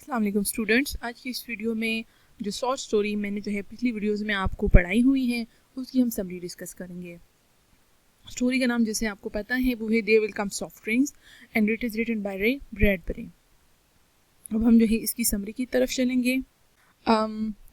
अस्सलाम वालेकुम स्टूडेंट्स। आज की इस वीडियो में जो शॉर्ट स्टोरी मैंने पिछली वीडियोस में आपको पढ़ाई हुई है उसकी हम समरी डिस्कस करेंगे। स्टोरी का नाम जैसे आपको पता है वो है there will come soft drinks and it is written by Ray Bradbury. अब हम इसकी समरी की तरफ चलेंगे।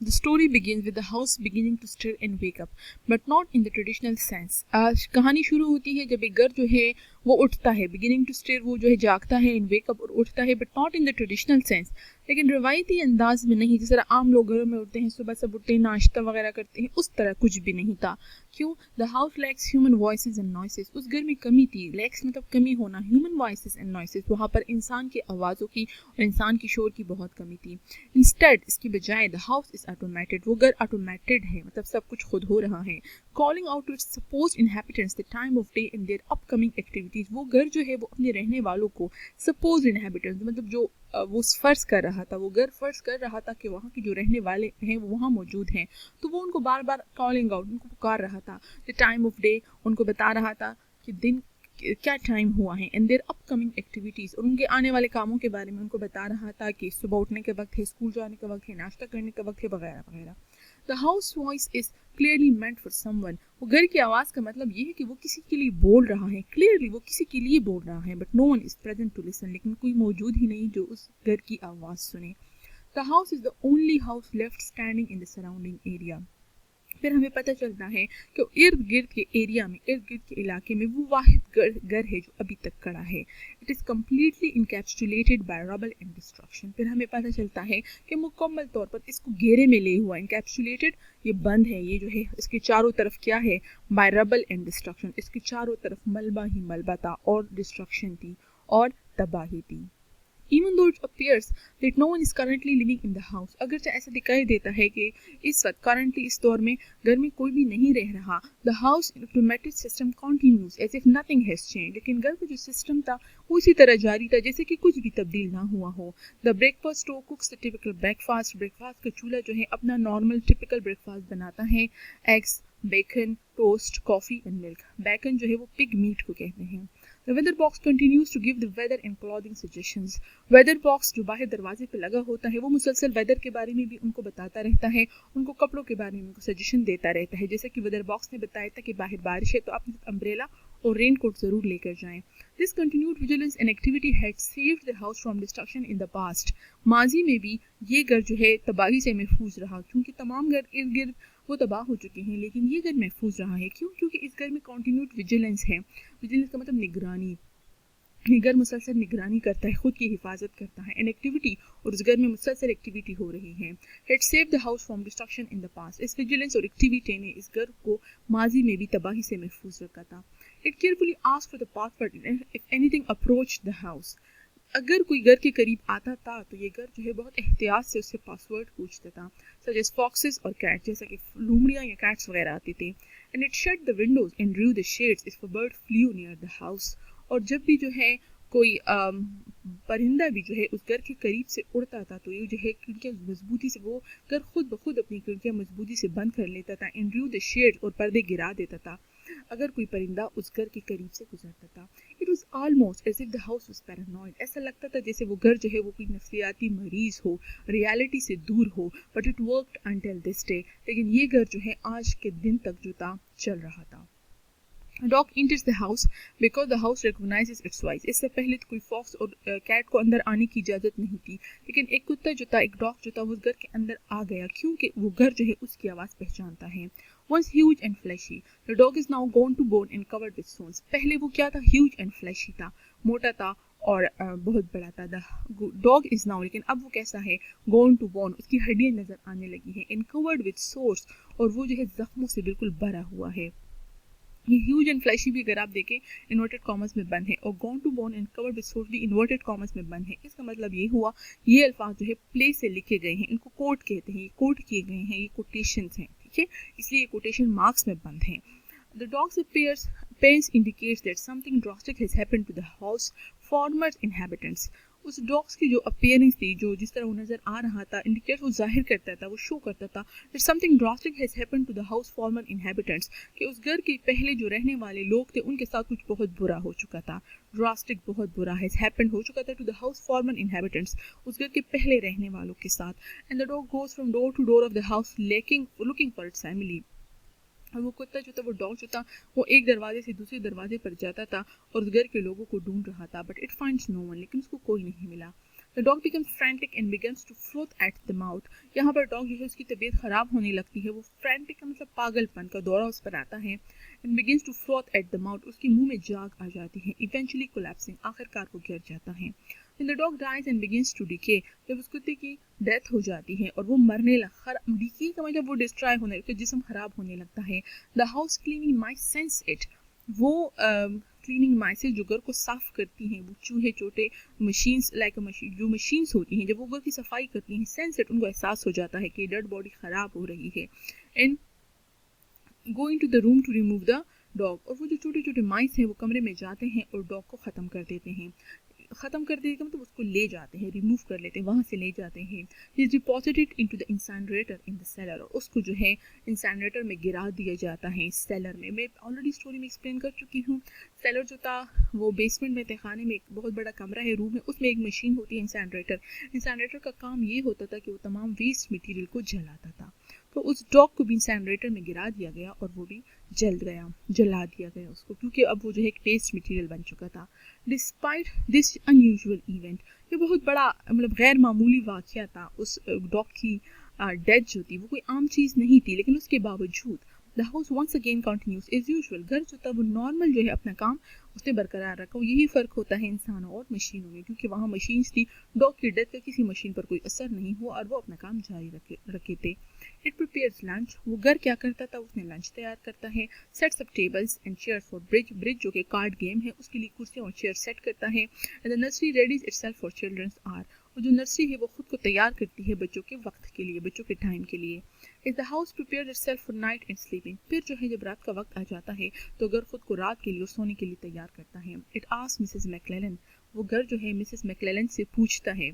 The story begins with the house beginning to stir and wake up, but not in the traditional sense. आज कहानी शुरू होती है जब एक घर वो उठता है। beginning to stir वो जागता है, and wake up और उठता है, but not in the traditional sense. लेकिन रवायती अंदाज में नहीं, जिस तरह आम लोग घरों में उठते हैं, सुबह सब उठते हैं, नाश्ता वगैरह करते हैं, उस तरह कुछ भी नहीं था। क्यों? The house lacks human voices and noises. उस घर में कमी थी। lacks मतलब कमी होना, human voices and noises वहाँ पर इंसान की आवाज़ों की और इंसान की शोर की बहुत कमी थी। Instead इसकी बजाय the house is automated, वो घर ऑटोमेटेड है, मतलब सब कुछ खुद हो रहा है। Calling out to its supposed inhabitants the time of day and their upcoming activities, वो घर वो अपने रहने वालों को supposed inhabitants मतलब जो वो फर्ज कर रहा था, वो घर फर्ज कर रहा था कि वहाँ के जो रहने वाले हैं वो वहाँ मौजूद हैं, तो वो उनको बार बार कॉलिंग आउट, उनको पुकार रहा था। द टाइम ऑफ डे उनको बता रहा था कि दिन क्या टाइम हुआ है, एंड देयर अपकमिंग एक्टिविटीज़ और उनके आने वाले कामों के बारे में उनको बता रहा था कि सुबह उठने के वक्त है, स्कूल जाने का वक्त है, नाश्ता करने का वक्त है, वगैरह वगैरह। The house voice is clearly meant for someone, वो घर की आवाज़ का मतलब ये है कि वो किसी के लिए बोल रहा है, क्लियरली वो किसी के लिए बोल रहा है, but no one is present to listen, लेकिन कोई मौजूद ही नहीं जो उस घर की आवाज़ सुने। The house is the only house left standing in the surrounding area. फिर हमें पता चलता है कि इर्द गिर्द के एरिया में, इर्द गिर्द के इलाके में वो वाहिद घर है जो अभी तक खड़ा है। It is completely encapsulated by rubble and destruction. फिर हमें पता चलता है कि मुकम्मल तौर पर इसको घेरे में ले हुआ, इनकैप्सुलेटेड ये बंद है, ये है इसके चारों तरफ क्या है, बाय रबल एंड डिस्ट्रक्शन, इसके चारों तरफ मलबा ही मलबा था और डिस्ट्रक्शन थी और तबाही थी। Even though it appears that no one is currently living in the house, अगरचे ऐसा दिखाई देता है कि इस वक्त currently इस दौर में घर में कोई भी नहीं रह रहा, the house automatic system continues as if nothing has changed, लेकिन घर का जो सिस्टम था वो इसी तरह जारी था जैसे कि कुछ भी तब्दील ना हुआ हो। The breakfast stove cooks the typical breakfast, breakfast का चूल्हा अपना नॉर्मल टिपिकल ब्रेकफास्ट बनाता है। Eggs, bacon, toast, coffee and milk. Bacon वो पिग मीट को कहते हैं। The weather box continues to give the weather and clothing suggestions. Weather box जो बाहर दरवाजे पे लगा होता है वो मुसलसल वेदर के बारे में भी उनको बताता रहता है, उनको कपड़ों के बारे में उनको सजेशन देता रहता है। जैसे कि वेदर बॉक्स ने बताया था कि बाहर बारिश है तो आप अम्ब्रेला और रेन कोट ज़रूर लेकर जाएं। This continued vigilance and activity had saved the house from destruction in the past. माजी में भी ये घर तबाही से महफूज रहा, क्योंकि तमाम घर इर्द गिर्द वो तबाह हो चुके हैं, लेकिन ये घर महफूज रहा है। क्यों? क्योंकि इस घर में कॉन्टीन्यूड विजिलेंस है। विजिलेंस का मतलब निगरानी। ये घर मुसलसल निगरानी करता है, खुद की हिफाजत करता है। एन एक्टिविटी और उस घर में मुसलसल एक्टिविटी हो रही है। It save the house from destruction in the past. इस विजिलेंस और एक्टिविटी ने इस घर को माजी में भी तबाही से महफूज रखा था। It carefully asked for the password if anything approached the house. अगर कोई घर के करीब आता था तो ये घर बहुत एहतियात से उससे पासवर्ड पूछता था, सच एज फॉक्सेस और कैट, जैसा कि लूमड़ियाँ या कैट्स वगैरह आती थी। And it shut the Windows and Drew the shades if a bird flu near the house. और जब भी कोई परिंदा भी उस घर के करीब से उड़ता था तो ये खिड़कियाँ मजबूती से वो घर खुद ब खुद अपनी खिड़कियाँ मजबूती से बंद कर लेता था। एंड ड्रू द शेड्स और पर्दे गिरा देता था अगर कोई परिंदा उस घर के करीब से गुजरता था। It was almost as if the house was paranoid. ऐसा लगता था जैसे वो घर वो कोई नफसियाती मरीज हो, रियलिटी से दूर हो। But it worked until this day. लेकिन ये घर आज के दिन तक चल रहा था। A dog enters the house because the house recognizes its voice. इससे पहले तो कोई फॉक्स और कैट को अंदर आने की इजाज़त नहीं थी, लेकिन एक कुत्ता एक डॉग उस घर के अंदर आ गया, क्योंकि वो घर उसकी आवाज़ पहचानता है। Once huge and fleshy, the dog is now gone to bone and covered with stones. पहले वो क्या था? huge and fleshy था, मोटा था और बहुत बड़ा था। The dog is now, लेकिन अब वो कैसा है? gone to bone, उसकी हड्डियाँ नज़र आने लगी हैं। and covered with sores, और वो जख्मों से बिल्कुल भरा हुआ है। ये ह्यूज एंड फ्लैशी भी अगर आप देखें इन्वर्टेड कॉमर्स में बंद है, और gone to bone and covered with source भी इन्वर्टेड कॉमर्स में बंद है। इसका मतलब ये हुआ ये अल्फाज प्ले से लिखे गए हैं, इनको कोट कहते हैं, ये कोट किए गए हैं, ये कोटेशंस हैं, ठीक है, इसलिए ये कोटेशन मार्क्स में बंद हैं। The dog's appearance indicates that something drastic has happened to the house former inhabitants. उस डॉग्स की जो अपीयरेंस थी, जो जिस तरह वो नज़र आ रहा था, इंडिकेट वो जाहिर करता था, वो शो करता था that something drastic has happened to the house former inhabitants, कि उस घर के पहले जो रहने वाले लोग थे उनके साथ कुछ बहुत बुरा हो चुका था। ड्रास्टिक बहुत बुरा हैज़ हैपेंड हो चुका था to the house former inhabitants, उस घर के पहले रहने वालों के साथ। And the dog goes from door to door of the house looking for its family. और वो कुत्ता जो था, वो डॉग जो था, वो एक दरवाजे से दूसरे दरवाजे पर जाता था और उस घर के लोगों को ढूंढ रहा था, but it finds no one, लेकिन उसको कोई नहीं मिला। The dog becomes frantic and begins to froth at the mouth. यहाँ पर डॉग जो है उसकी तबीयत ख़राब होने लगती है, वो फ्रैंटिक का मतलब पागलपन का दौरा उस पर आता है। And begins to froth at the mouth, उसके मुंह में जाग आ जाती है। इवेंचुअली कोलैप्सिंग, आखिरकार वो गिर जाता है। When the dog dies and begins to decay, जब उस कुत्ते की डेथ हो जाती है और वो मरने लग, डिके का मतलब वो डिस्ट्रॉय होने लगता है, जिस्म खराब होने लगता है। The house cleaning mice sense it, वो क्लीनिंग माइसेस जो घर को साफ करती हैं, वो चूहे चोटे मशीन्स लाइक मशीन, जो मशीन्स होती हैं, जब वो घर की सफाई करती हैं, सेंस इट, उनको एहसास हो जाता है कि डेड बॉडी खराब हो रही है। And go in to the room to remove the dog, और वो जो छोटे छोटे माइस हैं वो कमरे में जाते हैं और डॉग को ख़त्म कर देते हैं। ख़त्म कर देते मतलब उसको ले जाते हैं, रिमूव कर लेते हैं, वहाँ से ले जाते हैं। He is deposited into the incinerator in the cellar, और उसको जो है इंसैनरेटर में गिरा दिया जाता है सेलर में। मैं ऑलरेडी स्टोरी में एक्सप्लेन कर चुकी हूँ। सेलर जो था वो बेसमेंट में तहखाने में एक बहुत बड़ा कमरा है, रूम है, उसमें एक मशीन होती है इंसैनरेटर। इंसैनरेटर का काम ये होता था कि वो तमाम वेस्ट मटीरियल को जलाता था। तो उस डॉग को भी इंसैनरेटर में गिरा दिया गया और वो भी जला दिया गया उसको, क्योंकि अब वो जो है एक वेस्ट मटीरियल बन चुका था। डिस्पाइट दिस अनयूजुअल इवेंट, ये बहुत बड़ा मतलब गैर मामूली वाक़या था। उस डॉग की डेथ जो थी वो कोई आम चीज़ नहीं थी, लेकिन उसके बावजूद the house once again continues as usual, घर जो था वो नॉर्मल जो है अपना काम उसने बरकरार रखा। यही फ़र्क होता है इंसानों और मशीनों में, क्योंकि वहाँ मशीन्स थी, डॉग की डेथ का किसी मशीन पर कोई असर नहीं हुआ और वो अपना काम जारी रखे थे। इट प्रिपेयर्स लंच, वो घर क्या करता था, उसने लंच तैयार करता है। Sets up tables and chairs for bridge जो कि कार्ड गेम है, उसके लिए कुर्सियाँ और चेयर सेट करता है। And the nursery readies itself for childrens are, और जो नर्सरी है वो खुद को तैयार करती है बच्चों के वक्त के लिए, बच्चों के टाइम के लिए। Is the house prepare itself for night and sleeping, फिर जो है जब रात का वक्त आ जाता है तो घर खुद को रात के लिए और सोने के लिए तैयार करता है। इट आस्क्स मिसेस मैकलेलन, वो घर जो है मिसेस मैकलेलन से पूछता है,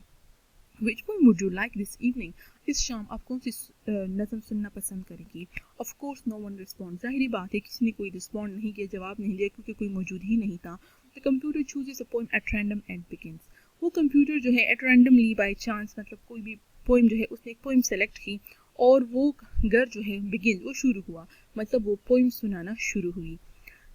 Which one would you like this evening? इस शाम आप कौन सी नज़म सुनना पसंद करेंगी? Of course no one responds, जाहिर बात है किसी ने कोई रिस्पॉन्ड नहीं किया, जवाब नहीं दिया, क्योंकि कोई मौजूद ही नहीं था। The computer chooses a poem at random and begins, वो कंप्यूटर जो है at randomly by chance मतलब कोई भी पोइम जो है उसने एक पोइम सेलेक्ट की और वो घर जो है begin, वो शुरू हुआ, मतलब वो पोइम सुनाना शुरू हुई।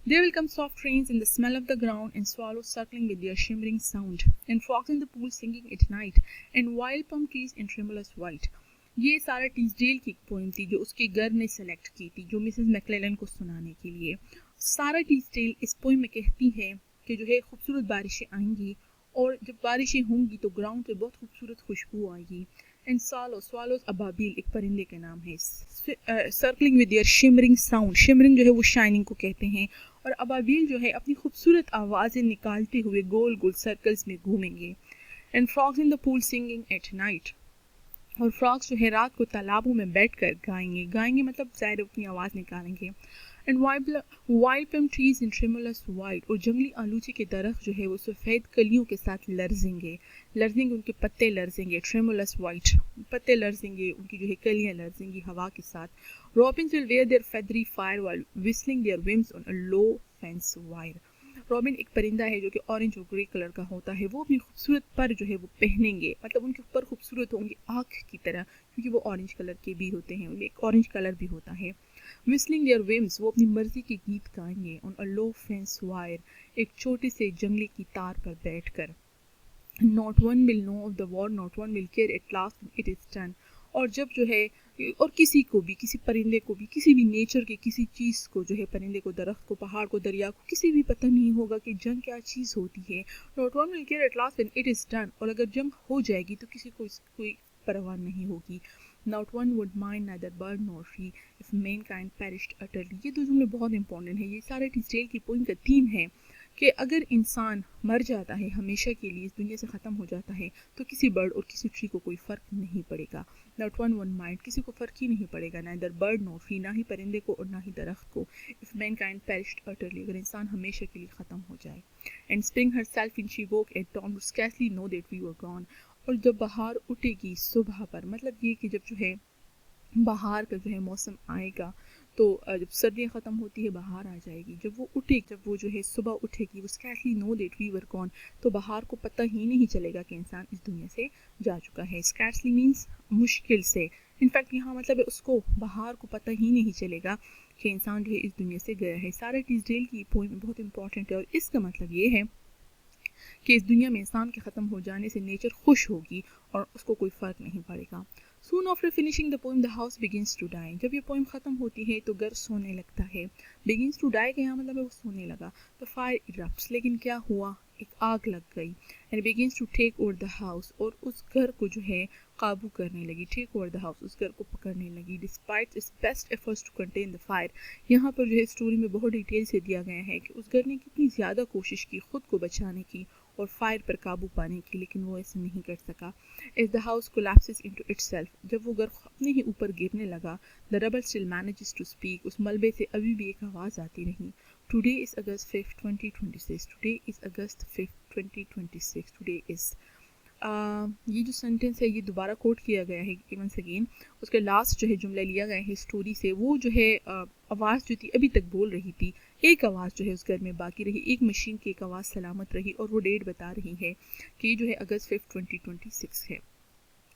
There will come soft rains and the smell of the ground, and swallows circling with their shimmering sound, and frogs in the pool singing at night, and wild plum trees in tremulous white. ये सारा टीसडेल की poem थी जो उसके घर ने select की थी, जो मिसेस मैकलेलन को सुनाने के लिए। सारा टीसडेल इस पोइम में कहती है कि जो है खूबसूरत बारिशें आएंगी, और जब बारिशें होंगी तो ग्राउंड पे बहुत खूबसूरत खुशबू आएगी। एंड स्वालोज अबाबिल एक परिंदे का नाम है। Circling with their shimmering sound, shimmering जो है वो शाइनिंग को कहते हैं, और अबाबिल जो है अपनी खूबसूरत आवाज़ें निकालते हुए गोल गोल सर्कल्स में घूमेंगे। And frogs in the pool singing at night, और फ्रॉग्स जो है रात को तालाबों में बैठकर गाएंगे मतलब ज़ाहिर अपनी आवाज़ निकालेंगे। And wild plum trees in tremulous white, और जंगली आलूचे के दरख्त जो है वो सफ़ेद कलियों के साथ लर्जेंगे, उनके पत्ते लर्जेंगे, ट्रेमुलस वाइट पत्ते लर्जेंगे, उनकी जो है कलियाँ लर्जेंगी हवा के साथ। Robins will wear their feathery fire while whistling their whims on a low fence wire, robin एक परिंदा है जो कि ऑरेंज और ग्रे कलर का होता है, वो अपनी खूबसूरत पर जो है वो पहनेंगे, मतलब उनके ऊपर खूबसूरत होंगे आँख की तरह, क्योंकि वो ऑरेंज कलर के भी होते हैं, उनमें एक ऑरेंज कलर भी होता है। विस्लिंग देयर विम्स, वो अपनी मर्जी के गीत गाएंगे। On a low fence wire, एक छोटे से जंगले की तार पर बैठकर। Not one will know of the war, not one will care, at last it is done, और जब जो है और किसी को भी, किसी परिंदे को भी, किसी भी नेचर के किसी चीज़ को जो है, परिंदे को, दरख्त को, पहाड़ को, दरिया को, किसी भी पता नहीं होगा कि जंग क्या चीज़ होती है। Not one will care at last when it is done, और अगर जंग हो जाएगी तो किसी को कोई परवाह नहीं होगी। Not one would mind neither bird nor tree if Mankind perished utterly, ये दो जुमले बहुत इंपॉर्टेंट है, ये सारे टीसडेल की पोइम का थीम है कि अगर इंसान मर जाता है, हमेशा के लिए इस दुनिया से ख़त्म हो जाता है, तो किसी बर्ड और किसी ट्री को कोई फ़र्क नहीं पड़ेगा। नॉट वन माइंड, किसी को फ़र्क ही नहीं पड़ेगा, नाइदर बर्ड नॉर ट्री, ना ही परिंदे को और ना ही दरख्त को। इफ़ मैनकाइंड पेरिश्ड अटरली, अगर इंसान हमेशा के लिए ख़त्म हो जाए। And spring herself when she woke at dawn would scarcely know that we were gone, और जब बहार उठेगी सुबह पर, मतलब ये कि जब जो है बाहर का जो है मौसम आएगा, तो जब सर्दियाँ ख़त्म होती है बहार आ जाएगी, जब वो जो है सुबह उठेगी, वो scarcely know that we were gone, तो बहार को पता ही नहीं चलेगा कि इंसान इस दुनिया से जा चुका है। स्कैर्सली मीन्स मुश्किल से, इनफैक्ट यहाँ मतलब है उसको बहार को पता ही नहीं चलेगा कि इंसान जो है इस दुनिया से गया है। सारा टीजडेल की पॉइंट बहुत इंपॉर्टेंट है, और इसका मतलब ये है कि इस दुनिया में इंसान के ख़त्म हो जाने से नेचर खुश होगी और उसको कोई फ़र्क नहीं पड़ेगा। Soon after finishing the poem, the house begins to die. जब ये पोइम ख़त्म होती है तो घर सोने लगता है। Begins to die का यहाँ मतलब है वो सोने लगा। The fire erupts, लेकिन क्या हुआ, एक आग लग गई। And begins to take over the house, और उस घर को जो है काबू करने लगी। Take over the house, उस घर को पकड़ने लगी। Despite its best efforts to contain the fire, यहाँ पर जो है स्टोरी में बहुत डिटेल से दिया गया है कि उस घर ने कितनी ज़्यादा कोशिश की खुद को बचाने की और फायर पर काबू पाने की, लेकिन वो ऐसे नहीं कर सका। As the house collapses into itself, जब वो घर अपने ही ऊपर गिरने लगा, the rubble still manages to speak, उस मलबे से अभी भी एक आवाज़ आती रही। Today is August 5th, 2026. Today is August 5th, 2026. Today is ये जो सेंटेंस है ये दोबारा कोट किया गया है वंस अगेन। उसके लास्ट जो है जुमला लिया गया है स्टोरी से, वो जो है आवाज़ जो थी अभी तक बोल रही थी, एक आवाज़ जो है उस घर में बाकी रही, एक मशीन की एक आवाज़ सलामत रही, और वो डेट बता रही है कि ये जो है अगस्त 5, 2026 है।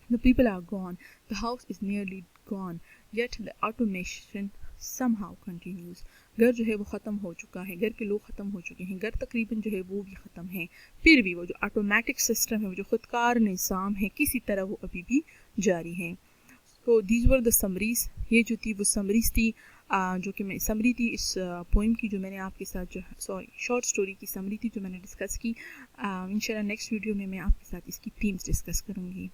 The people are gone, the house is nearly gone, yet the automation somehow continues. घर जो है वो ख़त्म हो चुका है, घर के लोग ख़त्म हो चुके हैं, घर तकरीबन जो है वो भी ख़त्म है, फिर भी वो जो ऑटोमेटिक सिस्टम है, वो जो खुदकार निज़ाम है, किसी तरह वो अभी भी जारी है। तो दीज वर द समरीज, ये जो थी वो समरीज थी, जो कि मैं समरी थी इस पोइम की, जो मैंने आपके साथ जो शॉर्ट स्टोरी की समरी थी जो मैंने डिस्कस की। इंशाल्लाह नेक्स्ट वीडियो में मैं आपके साथ इसकी थीम्स डिस्कस करूँगी।